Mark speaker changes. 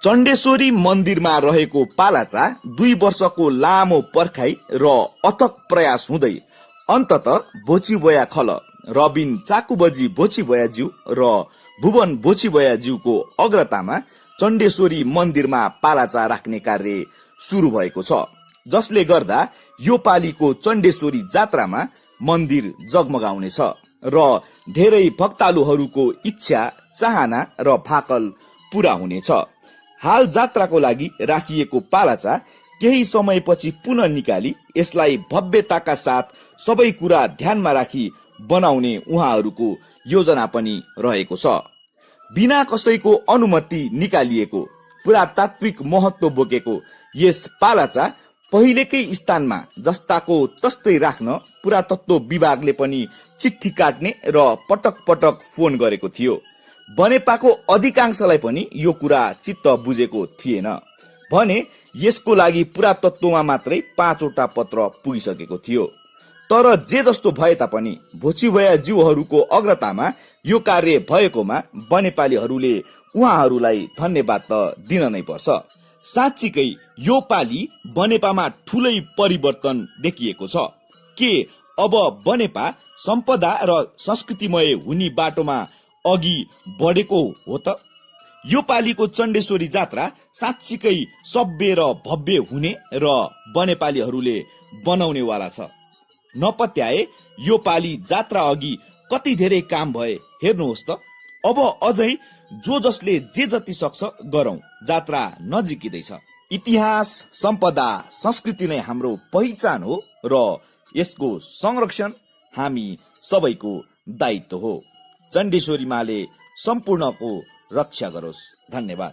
Speaker 1: चण्डेश्वरी मन्दिरमा रहेको पालाचा 2 वर्षको लामो पर्खाइ र अथक प्रयास हुँदै अन्तत भोचिबोया खल, रबिन चाकुबजी भोचिबोयाज्यू र भुवन भोचिबोयाज्यूको अग्रतामा चण्डेश्वरी मन्दिरमा पालाचा राख्ने कार्य सुरु भएको छ, जसले गर्दा यो पालीको चण्डेश्वरी जात्रामा मन्दिर जगमगाउनेछ र धेरै भक्तालुहरूको इच्छा, चाहना र भाकल पूरा हुनेछ। हाल जात्राको लागि राखिएको पालाचा केही समयपछि पुनः निकाली यसलाई भव्यताका साथ सबै कुरा ध्यानमा राखी बनाउने उहाँहरूको योजना पनि रहेको छ। बिना कसैको अनुमति निकालिएको पुरातात्विक महत्व बोकेको यस पालाचा पहिलेकै स्थानमा जस्ताको तस्तै राख्न पुरातत्व विभागले पनि चिठी काट्ने र पटक पटक फोन गरेको थियो। बनेपाको अधिकांशलाई पनि यो कुरा चित्त बुझेको थिएन भने यसको लागि पुरातत्वमा मात्रै 5 वटा पत्र पुगिसकेको थियो। तर जे जस्तो भए तापनि भोचिभया जीवहरूको अग्रतामा यो कार्य भएकोमा बनेपालीहरूले उहाँहरूलाई धन्यवाद त दिन नै पर्छ। साँच्चीकै यो पाली बनेपामा ठुलै परिवर्तन देखिएको छ। के अब बनेपा सम्पदा र संस्कृतिमय हुने बाटोमा अघि बढेको हो त? यो पालीको चण्डेश्वरी जात्रा साँच्चीकै सभ्य र भव्य हुने र बनेपालीहरूले बनाउनेवाला छ। नपत्याए यो पाली जात्रा अघि कति धेरै काम भए हेर्नुहोस् त। अब अझै जो जसले जे जति सक्छ गरौं, जात्रा नजिकिँदैछ। इतिहास, सम्पदा, संस्कृति नै हाम्रो पहिचान हो र यसको संरक्षण हामी सबैको दायित्व हो। चण्डेश्वरी माले सम्पूर्णको रक्षा गरोस्। धन्यवाद।